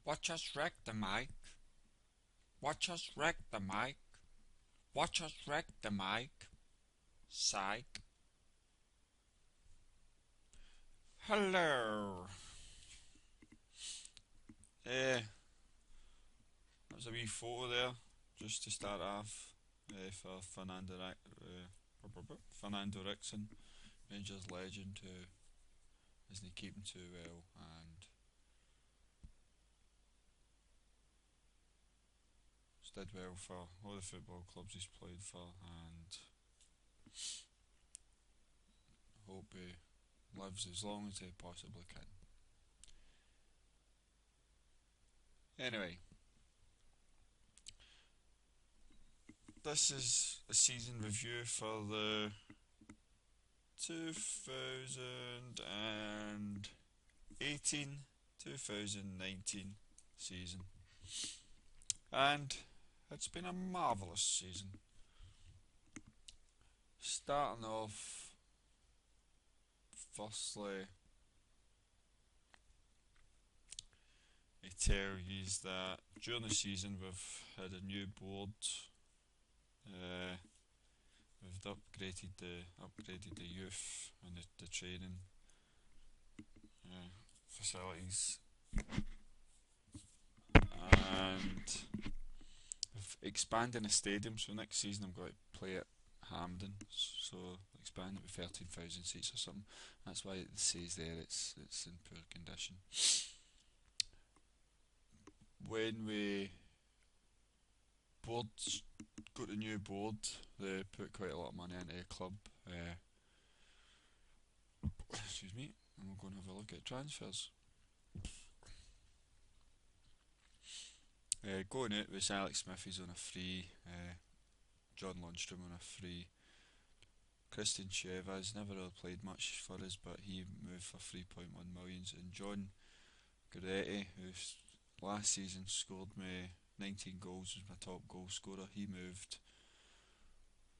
Watch us wreck the mic. Watch us wreck the mic. Watch us wreck the mic. Psych. Hello. That was a wee photo there, just to start off, for Fernando Ricksen, Rangers legend who isn't keeping too well and did well for all the football clubs he's played for, and hope he lives as long as he possibly can. Anyway, this is a season review for the 2018-2019 season, and it's been a marvellous season. Starting off, firstly, I tell you that during the season we've had a new board. We've upgraded the youth and the training facilities, and we've expanded the stadium. So next season I'm going to play at Hampden. So expand it with 13,000 seats or something. That's why it says there it's in poor condition. When we got a new board, they put quite a lot of money into a club. Excuse me, and we're going to have a look at transfers. Going out was Alex Smith, he's on a free. John Lundstrom on a free. Christian Chevaz never really played much for us, but he moved for 3.1 million. And John Guidetti, who last season scored me 19 goals, was my top goal scorer. He moved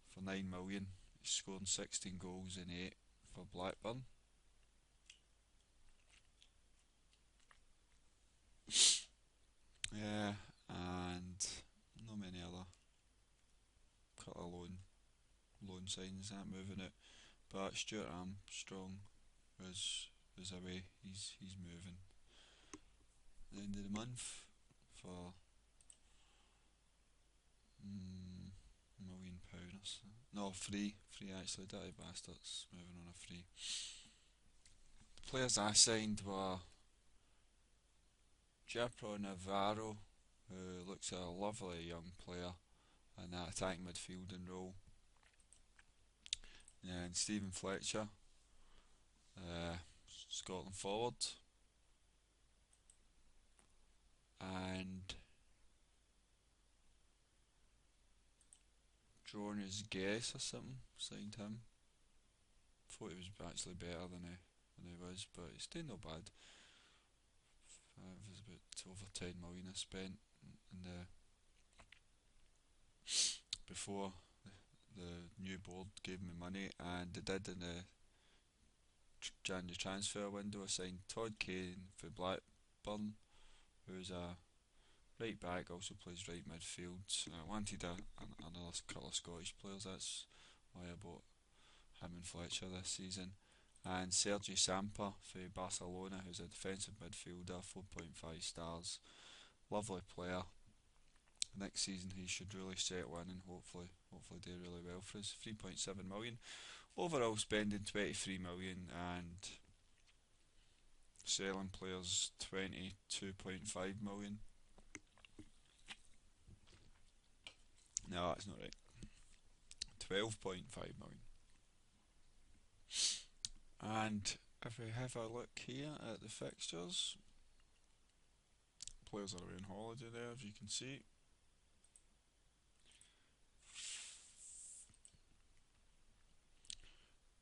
for 9 million. He's scored 16 goals in 8 for Blackburn. Yeah, and not many other couple of loan signings that moving it. But Stuart Armstrong was away. He's moving at the end of the month for £1 million or so. No, free actually. Dirty bastards moving on a free. The players I signed were Japro Navarro, who looks a lovely young player in that attacking midfielding role, and Stephen Fletcher, Scotland forward, and Jonas Guess or something, signed him. Thought he was actually better than he was, but he's doing no bad. It was about over 10 million I spent in the before the new board gave me money, and they did in the January transfer window. I signed Todd Kane for Blackburn, who's a right back, also plays right midfield. I wanted another couple of Scottish players, that's why I bought him and Fletcher this season. And Sergi Samper for Barcelona, who's a defensive midfielder, 4.5 stars. Lovely player. Next season he should really settle in and hopefully do really well for us. 3.7 million. Overall spending 23 million and selling players 22.5 million. No, that's not right. 12.5 million. And if we have a look here at the fixtures, players are away on holiday there, as you can see.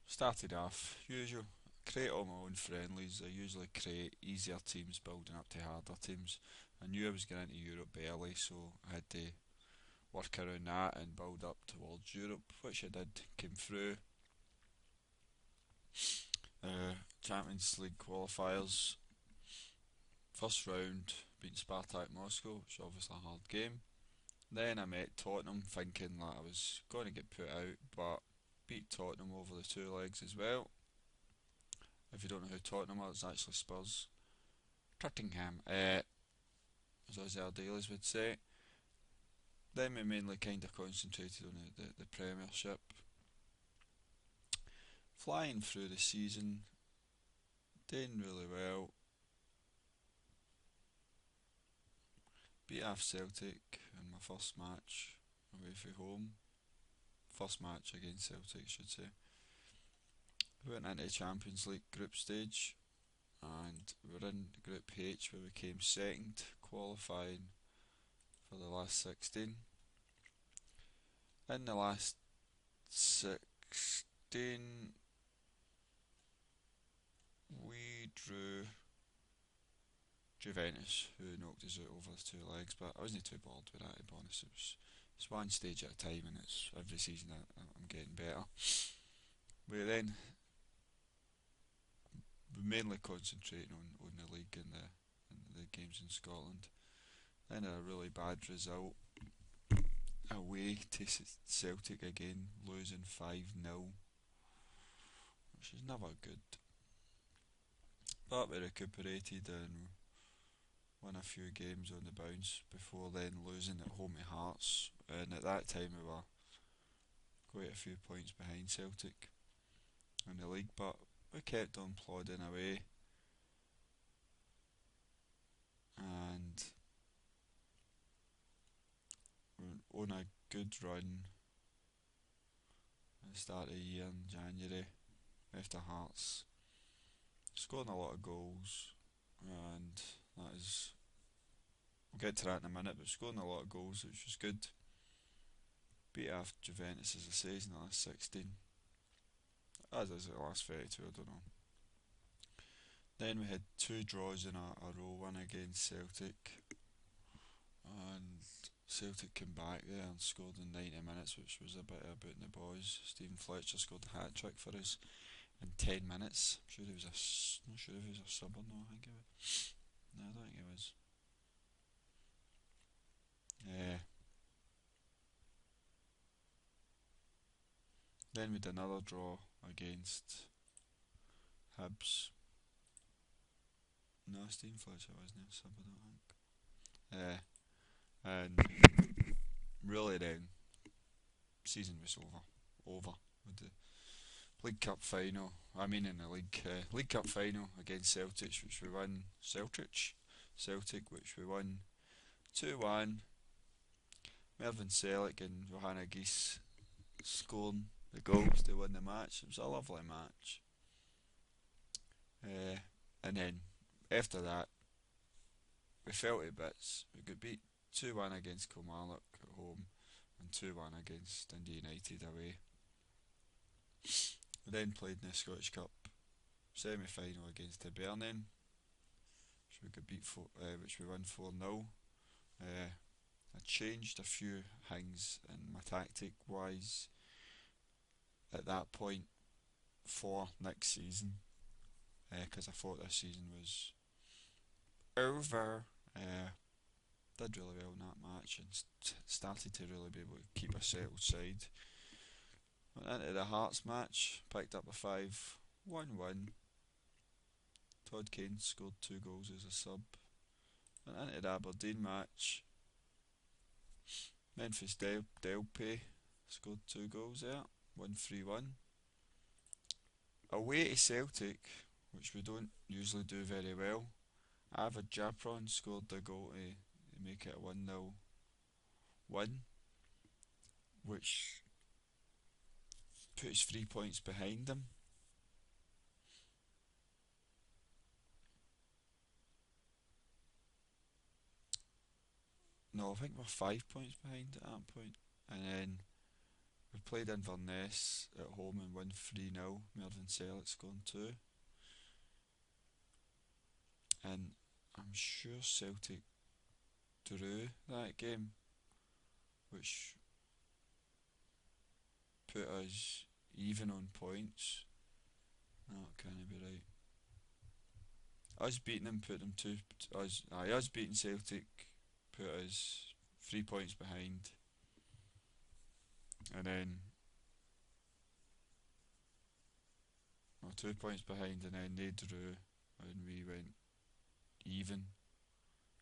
Started off, usual, create all my own friendlies. I usually create easier teams building up to harder teams. I knew I was going into Europe early, so I had to work around that and build up towards Europe, which I did, came through. Champions League qualifiers, first round beating Spartak Moscow, which is obviously a hard game. Then I met Tottenham thinking that I was going to get put out, but beat Tottenham over the two legs as well. If you don't know who Tottenham are, it's actually Spurs. Tottenham, as Ozzy Dailies would say. Then we mainly kind of concentrated on the Premiership. Flying through the season, doing really well. Beat off Celtic in my first match away from home. First match against Celtic, I should say. We went into Champions League group stage and we were in Group H where we came second, qualifying for the last 16. In the last 16, we drew Juventus, who knocked us out over the two legs, but I wasn't too bothered with that, to be honest. It's one stage at a time, and it's every season I'm getting better. We then mainly concentrating on the league and the games in Scotland. Then a really bad result away to Celtic again, losing 5-0, which is never good. But we recuperated and won a few games on the bounce before then losing at home to Hearts, and at that time we were quite a few points behind Celtic in the league, but we kept on plodding away and we're on a good run at the start of the year in January after Hearts, scoring a lot of goals, and that is, we'll get to that in a minute, but scoring a lot of goals, which was good. Beat off Juventus, as I say, in the last 16, as is the last 32, I don't know. Then we had two draws in a row, one against Celtic, and Celtic came back there and scored in 90 minutes, which was a bit about the boys. Stephen Fletcher scored a hat trick for us in 10 minutes. I'm sure he was not sure if he was a sub or no. I think he was. No, I don't think he was. Then we did another draw against Hibs. No, Stephen Fletcher wasn't a sub, I don't think. And really then, season was over with the League Cup final. I mean in the League Cup final against Celtic, which we won. Celtic, which we won 2-1. Mervyn Selleck and Johanna Geese scoring the goals to win the match. It was a lovely match. And then after that, we fell to bits. We got beat 2-1 against Kilmarnock at home and 2-1 against Dundee United away. We then played in the Scottish Cup semi-final against Hibernian, which we got beat which we won 4-0. I changed a few things in my tactic wise at that point for next season, because I thought this season was over. Did really well in that match and started to really be able to keep a settled side. Went into the Hearts match, picked up a 5-1 win. Todd Kane scored 2 goals as a sub. Went into the Aberdeen match. Memphis Delpy scored 2 goals there, won 3-1. Away to Celtic, which we don't usually do very well, Avid Japron scored the goal to make it a 1-0 win, which put us 3 points behind them. No, I think we're 5 points behind at that point. And then we played Inverness at home and won 3-0. Mervyn Selleck scoring 2. And I'm sure Celtic drew that game, which put us even on points. That can't be right. us beating them put them us beating Celtic put us 3 points behind, and then 2 points behind, and then they drew, and we went even,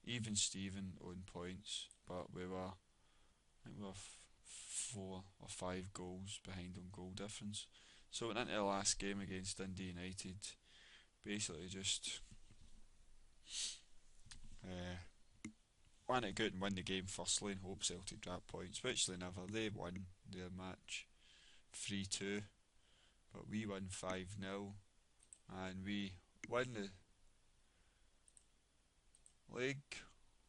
even Steven on points, but I think we were 4 or 5 goals behind on goal difference. So went into the last game against Dundee United, basically just want to go out and win the game firstly and hope Celtic drop points, which they never. They won their match 3-2, but we won 5-0, and we won the league,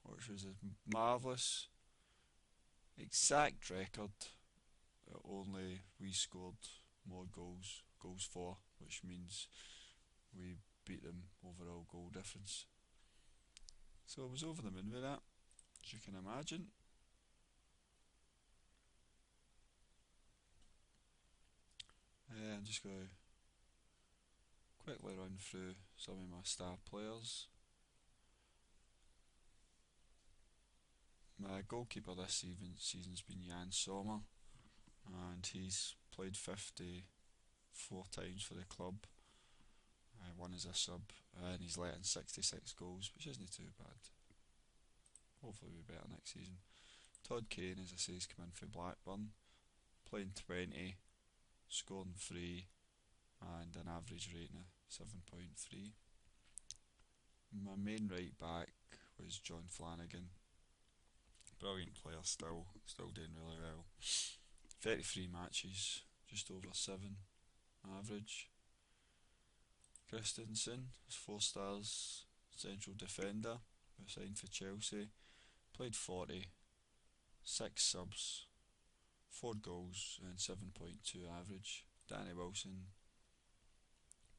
which was a marvellous, exact record. Only we scored more goals for, which means we beat them overall goal difference. So I was over the moon with that, as you can imagine. I'm just going to quickly run through some of my star players. My goalkeeper this season's been Jan Sommer, and he's played 54 times for the club, one as a sub, and he's let in 66 goals, which isn't too bad. Hopefully we'll be better next season. Todd Kane, as I say, has come in for Blackburn, playing 20, scoring 3, and an average rating of 7.3. My main right back was John Flanagan. Brilliant player, still doing really well. 33 matches, just over 7 average. Christensen is 4 stars, central defender, signed for Chelsea. Played 40, 6 subs, 4 goals and 7.2 average. Danny Wilson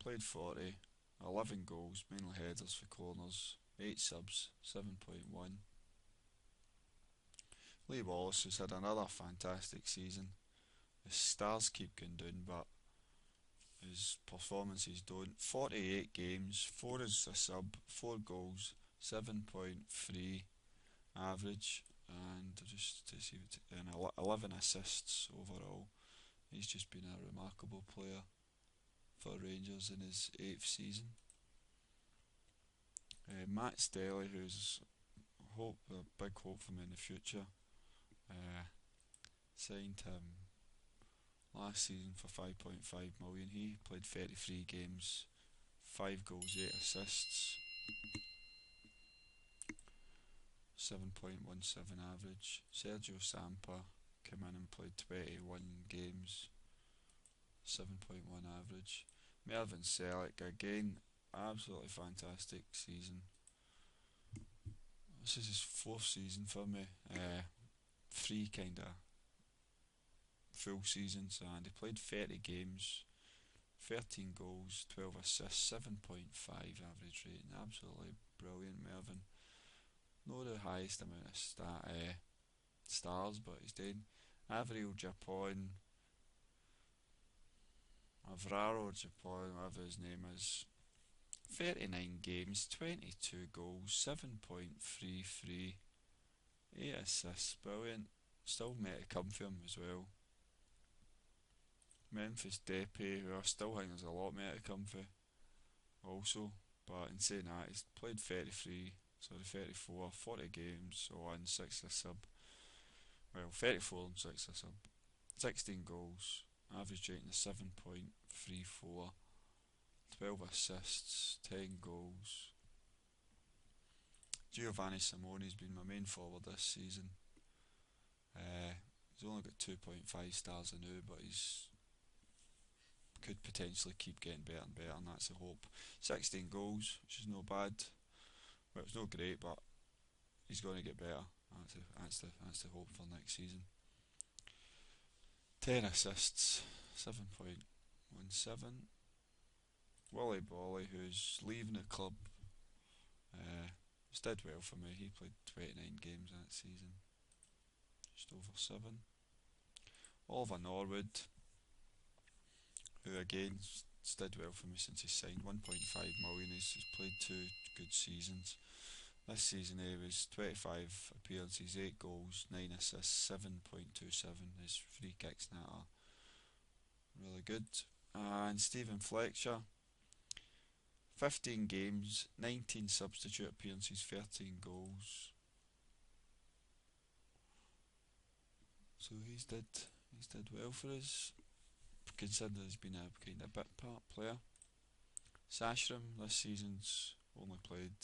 played 40, 11 goals, mainly headers for corners, 8 subs, 7.1. Lee Wallace has had another fantastic season. His stars keep going down, but his performances don't. 48 games, 4 as a sub, 4 goals, 7.3 average, and just to see, and 11 assists overall. He's just been a remarkable player for Rangers in his 8th season. Matt Steley, who's a big hope for me in the future, signed him last season for 5.5 million. He played 33 games, 5 goals, 8 assists, 7.17 average. Sergio Sampa came in and played 21 games, 7.1 average. Mervyn Selleck, again, absolutely fantastic season. This is his 4th season for me. 3 kind of full seasons, and he played 30 games, 13 goals, 12 assists, 7.5 average rating. Absolutely brilliant, Mervyn. Not the highest amount of stars, but he's doing. Avril Japon, whatever his name is, 39 games, 22 goals, 7.33, 8 assists, brilliant. Still met to come for him as well. Memphis Depay, who I still think there's a lot more to come for also, but in saying that, he's played 34, 40 games, so on 6 a sub. Well, 34 and 6 a sub. 16 goals, average rating of 7.34, 12 assists, 10 goals. Giovanni Simone's been my main forward this season. He's only got 2.5 stars now, but he's could potentially keep getting better and better, and that's the hope. 16 goals, which is no bad. Well, it's not great, but he's going to get better. That's the hope for next season. 10 assists, 7.17. Willie Bolly, who's leaving the club, did well for me. He played 29 games that season, just over 7. Oliver Norwood, who again It's did well for me since he signed. 1.5 million. He's played 2 good seasons. This season he was 25 appearances, 8 goals, 9 assists, 7.27. His free kicks and that are really good. And Stephen Fletcher, 15 games, 19 substitute appearances, 13 goals. So he's did well for us, considering he's been a kind of bit part player. Sashram this season's only played.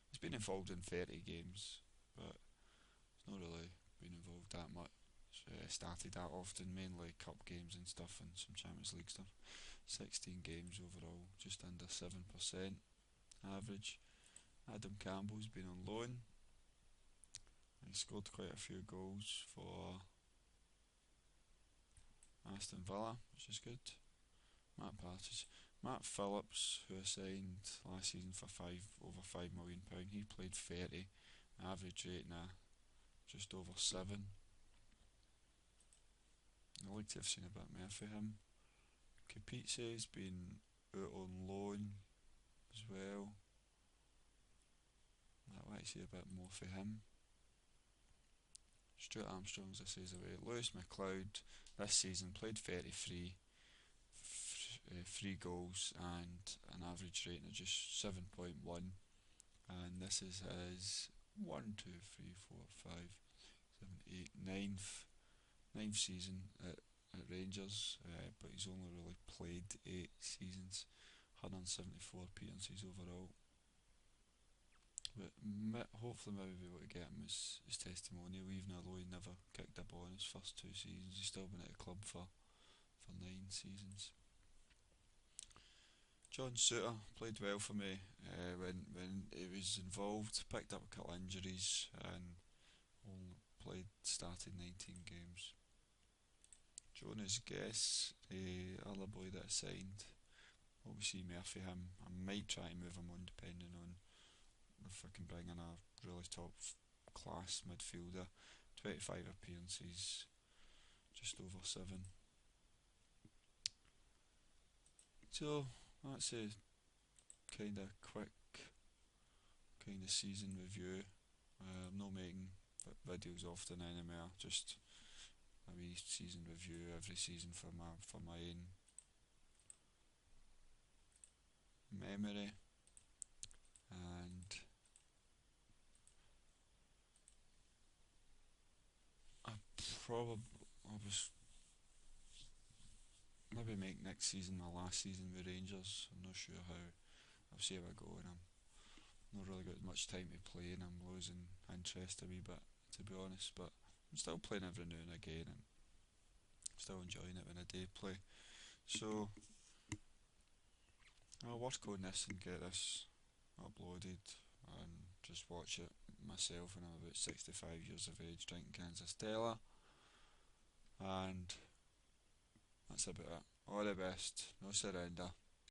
He's been involved in 30 games, but he's not really been involved that much. Started that often, mainly cup games and stuff, and some Champions League stuff. 16 games overall, just under 7% average. Adam Campbell's been on loan. He scored quite a few goals for Aston Villa, which is good. Matt Phillips, who I signed last season for over £5 million, he played 30, average rate now just over 7. I'd like to have seen a bit more for him. Kapitse's been out on loan as well. I'd like to see a bit more for him. Stuart Armstrong's this is away. Lewis McLeod this season played 33, 3 goals and an average rating of just 7.1, and this is his 1, 2, 3, 4, 5, 7, 8, ninth season at Rangers, but he's only really played 8 seasons, 174 appearances overall. But hopefully maybe be able to get him his testimonial, even though he never kicked a ball in his first 2 seasons. He's still been at the club for 9 seasons. John Souttar played well for me when he was involved. Picked up a couple of injuries and only started 19 games. Jonas Guess, the other boy that I signed, obviously Murphy him. I might try to move him on depending on if I can bring in a really top class midfielder. 25 appearances, just over 7. So that's a kind of quick kind of season review. I'm not making videos often anymore, just a wee season review every season for my own memory. And I was maybe make next season my last season with Rangers. I'm not sure how. I'll see how I go, and I'm not really got much time to play, and I'm losing interest a wee bit, to be honest. But I'm still playing every now and again, and still enjoying it when I do play. So I'll work on this and get this uploaded and just watch it myself when I'm about 65 years of age, drinking cans of Stella. And that's about it. All the best. No surrender.